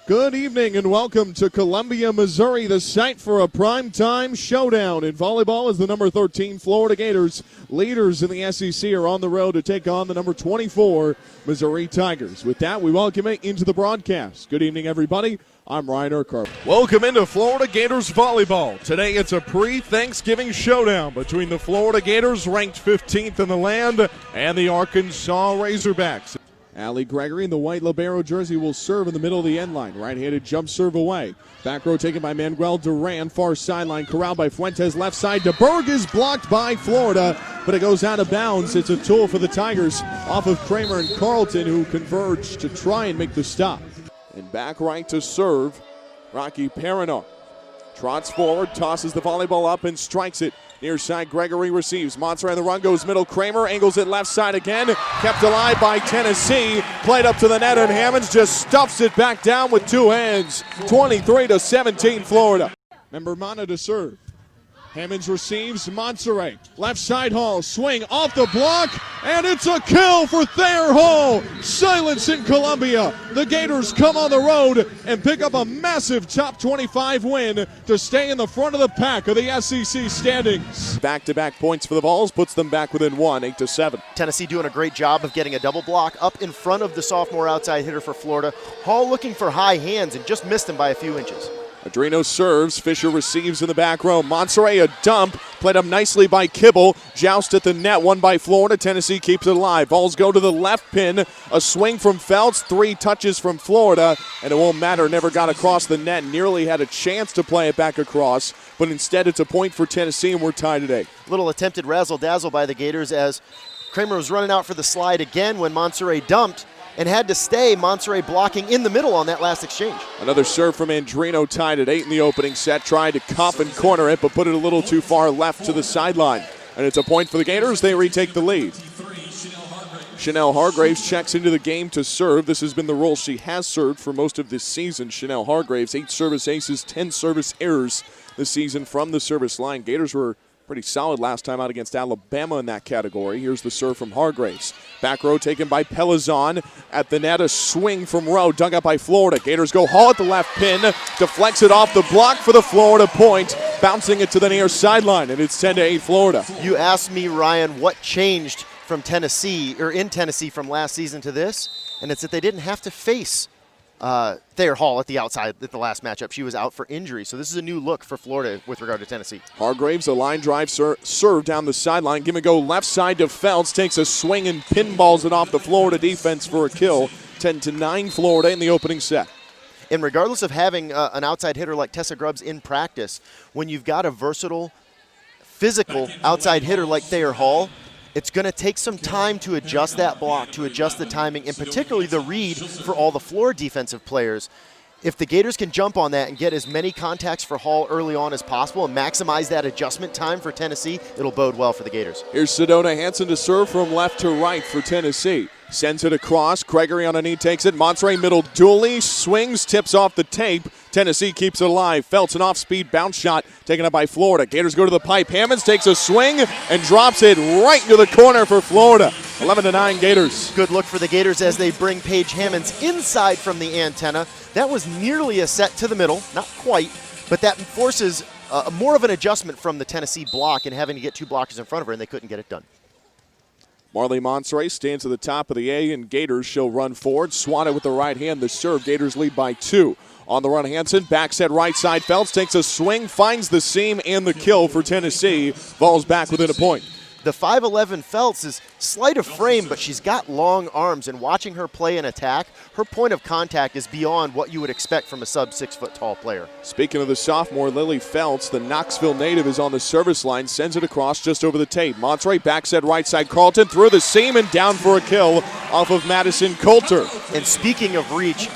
Good evening and welcome to Columbia, Missouri, the site for a primetime showdown in volleyball as the number 13 Florida Gators, leaders in the SEC, are on the road to take on the number 24 Missouri Tigers. With that, we welcome you into the broadcast. Good evening, everybody. I'm Ryan Urquhart. Welcome into Florida Gators volleyball. Today it's a pre-Thanksgiving showdown between the Florida Gators, ranked 15th in the land, and the Arkansas Razorbacks. Allie Gregory in the white libero jersey will serve in the middle of the end line. Right-handed jump serve away. Back row taken by Manuel Duran. Far sideline corralled by Fuentes. Left side. DeBerg is blocked by Florida, but it goes out of bounds. It's a tool for the Tigers off of Kramer and Carlton, who converge to try and make the stop. And back right to serve, Rocky Perinar. Trots forward, tosses the volleyball up and strikes it. Near side, Gregory receives. Montsere on the run, goes middle. Kramer angles it left side again. Kept alive by Tennessee. Played up to the net, and Hammonds just stuffs it back down with two hands. 23-17 Florida. Member Mana to serve. Hammonds receives. Montsere. Left side Hall. Swing off the block, and it's a kill for Thayer Hall. Silence in Columbia. The Gators come on the road and pick up a massive top 25 win to stay in the front of the pack of the SEC standings. Back-to-back points for the Vols puts them back within one, 8-7. Tennessee doing a great job of getting a double block up in front of the sophomore outside hitter for Florida. Hall looking for high hands and just missed him by a few inches. Adreno serves. Fisher receives in the back row. Montsere a dump. Played up nicely by Kibble. Joust at the net. Won by Florida. Tennessee keeps it alive. Vols go to the left pin. A swing from Feltz. 3 touches from Florida. And it won't matter. Never got across the net. Nearly had a chance to play it back across. But instead it's a point for Tennessee, and we're tied today. Little attempted razzle-dazzle by the Gators as Kramer was running out for the slide again when Montsere dumped and had to stay. Montsere blocking in the middle on that last exchange. Another serve from Andrino, tied at 8 in the opening set. Tried to cup and corner it, but put it a little too far left to the sideline. And it's a point for the Gators. They retake the lead. Chanel Hargraves checks into the game to serve. This has been the role she has served for most of this season. Chanel Hargraves, 8 service aces, 10 service errors this season from the service line. Gators were pretty solid last time out against Alabama in that category. Here's the serve from Hargraves. Back row taken by Pelizon. At the net, a swing from Rowe, dug up by Florida. Gators go Hall at the left pin, deflects it off the block for the Florida point, bouncing it to the near sideline, and it's 10-8 Florida. You asked me, Ryan, what changed from Tennessee, or in Tennessee from last season to this, and it's that they didn't have to face Thayer Hall at the outside at the last matchup. She was out for injury, so this is a new look for Florida with regard to Tennessee. Hargraves, a line drive serve down the sideline. Give and go left side to Feltz. Takes a swing and pinballs it off the Florida defense for a kill. 10-9 Florida in the opening set. And regardless of having an outside hitter like Tessa Grubbs in practice, when you've got a versatile, physical outside hitter like Thayer Hall, it's going to take some time to adjust that block, to adjust the timing, and particularly the read for all the floor defensive players. If the Gators can jump on that and get as many contacts for Hall early on as possible and maximize that adjustment time for Tennessee, it'll bode well for the Gators. Here's Sedona Hansen to serve from left to right for Tennessee. Sends it across. Gregory on a knee takes it. Montsere middle dually. Swings, tips off the tape. Tennessee keeps it alive. Feltz an off-speed bounce shot taken up by Florida. Gators go to the pipe. Hammonds takes a swing and drops it right into the corner for Florida. 11-9 Gators. Good look for the Gators as they bring Paige Hammonds inside from the antenna. That was nearly a set to the middle. Not quite, but that forces more of an adjustment from the Tennessee block and having to get 2 blockers in front of her, and they couldn't get it done. Marley Montsere stands at the top of the A, and Gators she'll run forward. Swatted with the right hand. The serve. Gators lead by 2. On the run, Hansen. Back set right side. Feltz takes a swing, finds the seam, and the kill for Tennessee. Ball's back within a point. The 5'11 Feltz is slight of frame, but she's got long arms, and watching her play and attack, her point of contact is beyond what you would expect from a sub-6-foot-tall player. Speaking of the sophomore, Lily Feltz, the Knoxville native, is on the service line, sends it across just over the tape. Montsere back set right side. Carlton through the seam and down for a kill off of Madison Coulter. And speaking of reach,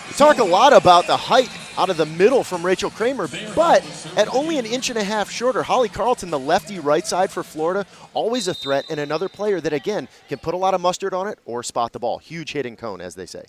we talk a lot about the height out of the middle from Rachel Kramer, but at only 1.5 inches shorter, Holly Carlton, the lefty right side for Florida, always a threat, and another player that, again, can put a lot of mustard on it or spot the ball. Huge hitting cone, as they say.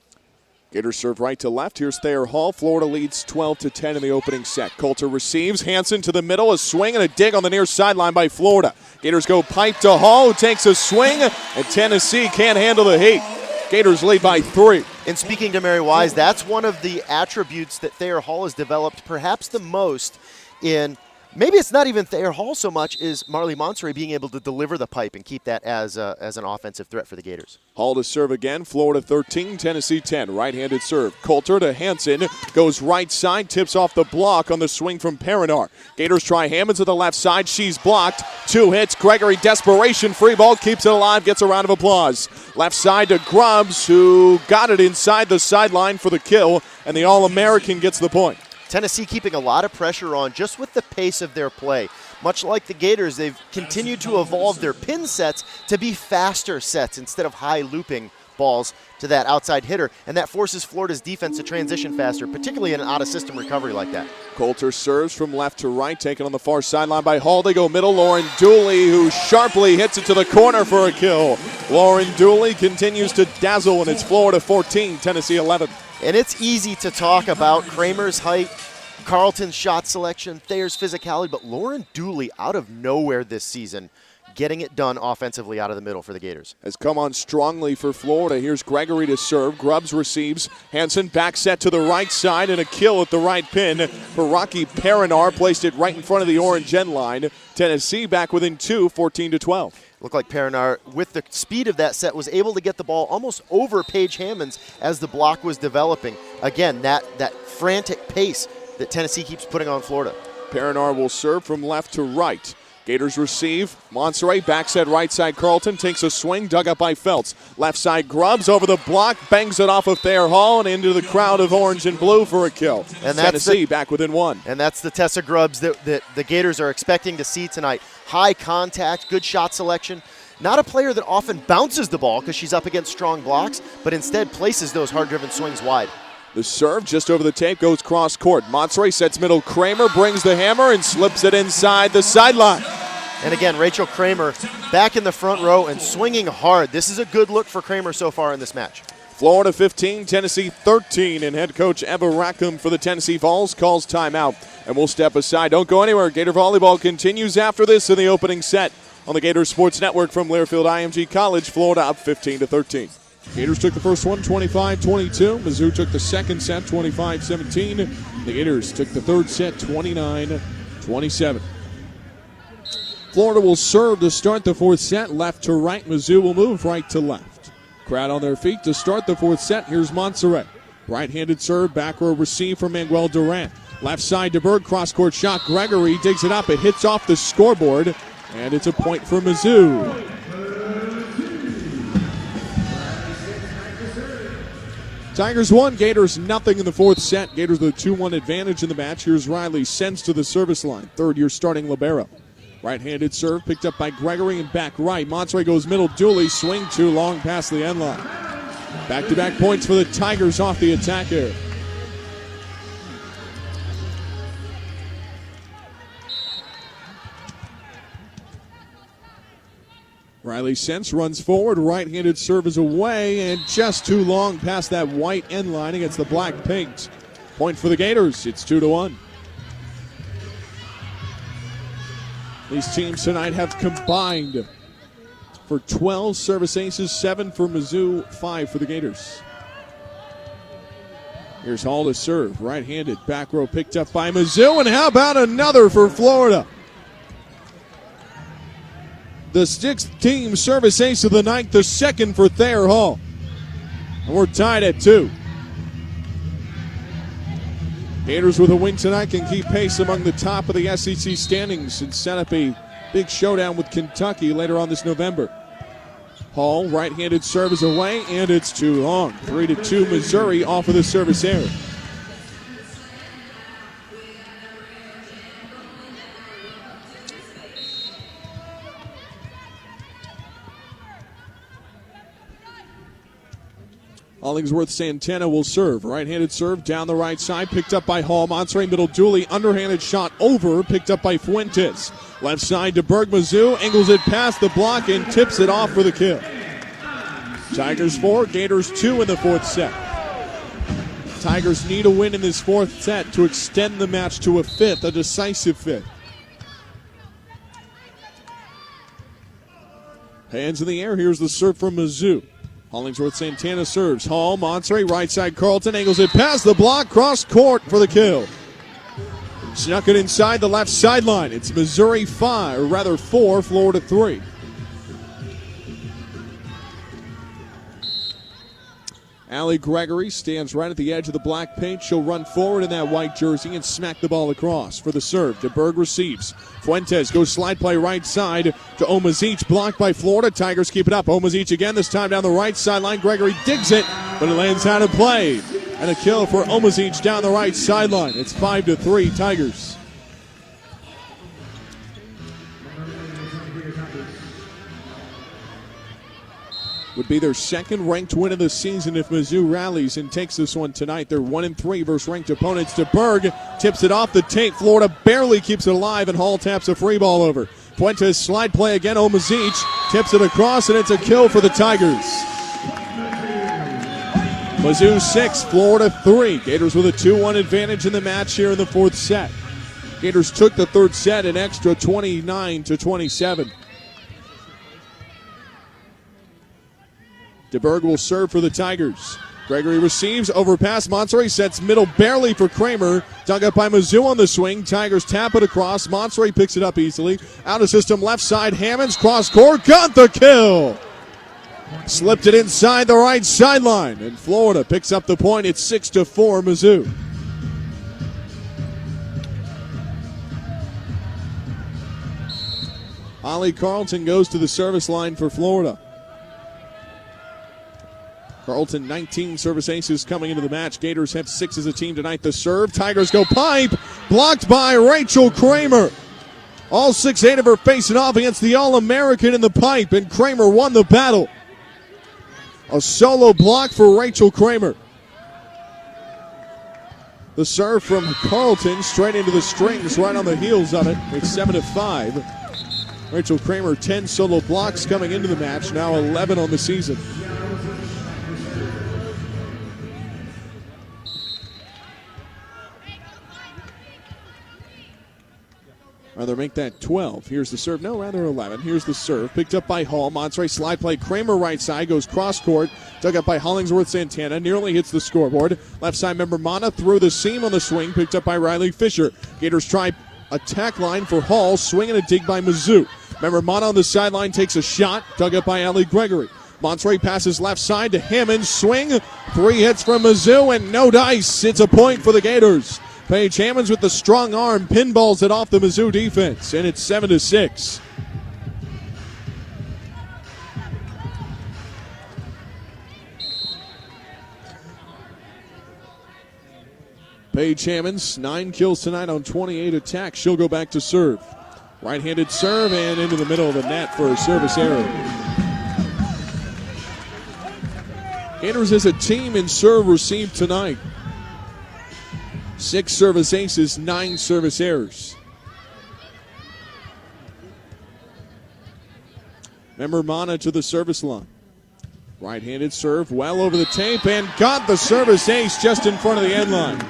Gators serve right to left. Here's Thayer Hall. Florida leads 12-10 in the opening set. Coulter receives. Hansen to the middle. A swing and a dig on the near sideline by Florida. Gators go pipe to Hall, who takes a swing, and Tennessee can't handle the heat. Gators lead by 3. And speaking to Mary Wise, that's one of the attributes that Thayer Hall has developed perhaps the most in, maybe it's not even Thayer Hall so much, is Marley Monserrat being able to deliver the pipe and keep that as an offensive threat for the Gators. Hall to serve again. Florida 13, Tennessee 10. Right-handed serve. Coulter to Hansen. Goes right side. Tips off the block on the swing from Perinar. Gators try Hammonds to the left side. She's blocked. 2 hits. Gregory, desperation. Free ball. Keeps it alive. Gets a round of applause. Left side to Grubbs, who got it inside the sideline for the kill. And the All-American gets the point. Tennessee keeping a lot of pressure on just with the pace of their play. Much like the Gators, they've continued to evolve their pin sets to be faster sets instead of high looping balls to that outside hitter, and that forces Florida's defense to transition faster, particularly in an out-of-system recovery like that. Coulter serves from left to right, taken on the far sideline by Hall. They go middle. Lauren Dooley, who sharply hits it to the corner for a kill. Lauren Dooley continues to dazzle, and it's Florida 14, Tennessee 11. And it's easy to talk about Kramer's height, Carlton's shot selection, Thayer's physicality, but Lauren Dooley out of nowhere this season, getting it done offensively out of the middle for the Gators. Has come on strongly for Florida. Here's Gregory to serve. Grubbs receives. Hansen back set to the right side and a kill at the right pin for Rocky Perinar. Placed it right in front of the orange end line. Tennessee back within 2, 14-12. Looked like Perinar, with the speed of that set, was able to get the ball almost over Paige Hammonds as the block was developing. Again, that frantic pace that Tennessee keeps putting on Florida. Perinar will serve from left to right. Gators receive. Monserrat back set right side. Carlton takes a swing, dug up by Feltz. Left side Grubbs over the block, bangs it off of Thayer Hall and into the crowd of orange and blue for a kill. And Tennessee back within 1. And that's the Tessa Grubbs that the Gators are expecting to see tonight. High contact, good shot selection. Not a player that often bounces the ball because she's up against strong blocks, but instead places those hard-driven swings wide. The serve just over the tape goes cross court. Monserrat sets middle. Kramer brings the hammer and slips it inside the sideline. And again, Rachel Kramer back in the front row and swinging hard. This is a good look for Kramer so far in this match. Florida 15, Tennessee 13, and head coach Eva Rackham for the Tennessee Vols calls timeout. And we'll step aside. Don't go anywhere. Gator volleyball continues after this in the opening set on the Gator Sports Network from Learfield IMG College. Florida up 15-13. Gators took the first one, 25-22. Mizzou took the second set, 25-17. The Gators took the third set, 29-27. Florida will serve to start the fourth set, left to right. Mizzou will move right to left. Crowd on their feet to start the fourth set. Here's Monserrat. Right-handed serve, back row receive from Manuel Durant. Left side to Berg, cross-court shot. Gregory digs it up. It hits off the scoreboard, and it's a point for Mizzou. Tigers 1, Gators nothing in the fourth set. Gators with a 2-1 advantage in the match. Here's Riley Sens to the service line. Third-year starting libero. Right-handed serve picked up by Gregory and back right. Monserrat goes middle. Dooley swing too long past the end line. Back-to-back points for the Tigers off the attack here. Riley Sens runs forward. Right-handed serve is away and just too long past that white end line against the black pinks. Point for the Gators. It's 2-1. These teams tonight have combined for 12 service aces, 7 for Mizzou, 5 for the Gators. Here's Hall to serve. Right-handed. Back row picked up by Mizzou. And how about another for Florida? The 6th team service ace of the night, the second for Thayer Hall. And we're tied at 2. Gators with a win tonight can keep pace among the top of the SEC standings and set up a big showdown with Kentucky later on this November. Hall, right-handed serve is away, and it's too long. 3-2 Missouri off of the service error. Hollingsworth Santana will serve. Right-handed serve down the right side, picked up by Hall. Monserrat middle Dooley, underhanded shot over, picked up by Fuentes. Left side to Berg. Mizzou angles it past the block and tips it off for the kill. Tigers 4, Gators 2 in the fourth set. Tigers need a win in this fourth set to extend the match to a fifth, a decisive fifth. Hands in the air. Here's the serve from Mizzou. Hollingsworth Santana serves. Hall, Monterey, right side Carlton, angles it past the block, cross court for the kill. Snuck it inside the left sideline. It's Missouri 4, Florida 3. Allie Gregory stands right at the edge of the black paint. She'll run forward in that white jersey and smack the ball across for the serve. DeBerg receives. Fuentes goes slide play right side to Omazic, blocked by Florida. Tigers keep it up. Omazic again, this time down the right sideline. Gregory digs it, but it lands out of play. And a kill for Omazic down the right sideline. It's 5-3 Tigers. Would be their second ranked win of the season if Mizzou rallies and takes this one tonight. They're 1-3 versus ranked opponents. DeBerg tips it off the tape. Florida barely keeps it alive, and Hall taps a free ball over. Fuentes slide play again. Omazic tips it across, and it's a kill for the Tigers. Mizzou 6, Florida 3. Gators with a 2-1 advantage in the match here in the fourth set. Gators took the third set an extra 29-27. DeBerg will serve for the Tigers. Gregory receives, overpass. Monterey sets middle barely for Kramer. Dug up by Mizzou on the swing. Tigers tap it across. Monterey picks it up easily. Out of system left side. Hammonds cross court. Got the kill. Slipped it inside the right sideline. And Florida picks up the point. It's 6-4 Mizzou. Ollie Carlton goes to the service line for Florida. Carlton 19 service aces coming into the match. Gators have 6 as a team tonight. The serve. Tigers go pipe. Blocked by Rachel Kramer. All 6-8 of her facing off against the All-American in the pipe, and Kramer won the battle. A solo block for Rachel Kramer. The serve from Carlton straight into the strings right on the heels of it. It's 7-5. Rachel Kramer, 10 solo blocks coming into the match, now 11 on the season. Rather make that 12. Here's the serve. No, rather 11. Here's the serve. Picked up by Hall. Monterey slide play. Kramer right side. Goes cross court. Dug up by Hollingsworth Santana. Nearly hits the scoreboard. Left side member Mana through the seam on the swing. Picked up by Riley Fisher. Gators try attack line for Hall. Swing and a dig by Mizzou. Member Mana on the sideline takes a shot. Dug up by Allie Gregory. Monterey passes left side to Hammond. Swing. 3 hits from Mizzou and no dice. It's a point for the Gators. Paige Hammonds with the strong arm pinballs it off the Mizzou defense, and it's 7-6. Paige Hammonds, 9 kills tonight on 28 attacks. She'll go back to serve. Right-handed serve and into the middle of the net for a service error. Gators as a team in serve received tonight. 6 service aces, 9 service errors. Member Mana to the service line. Right-handed serve well over the tape and got the service ace just in front of the end line.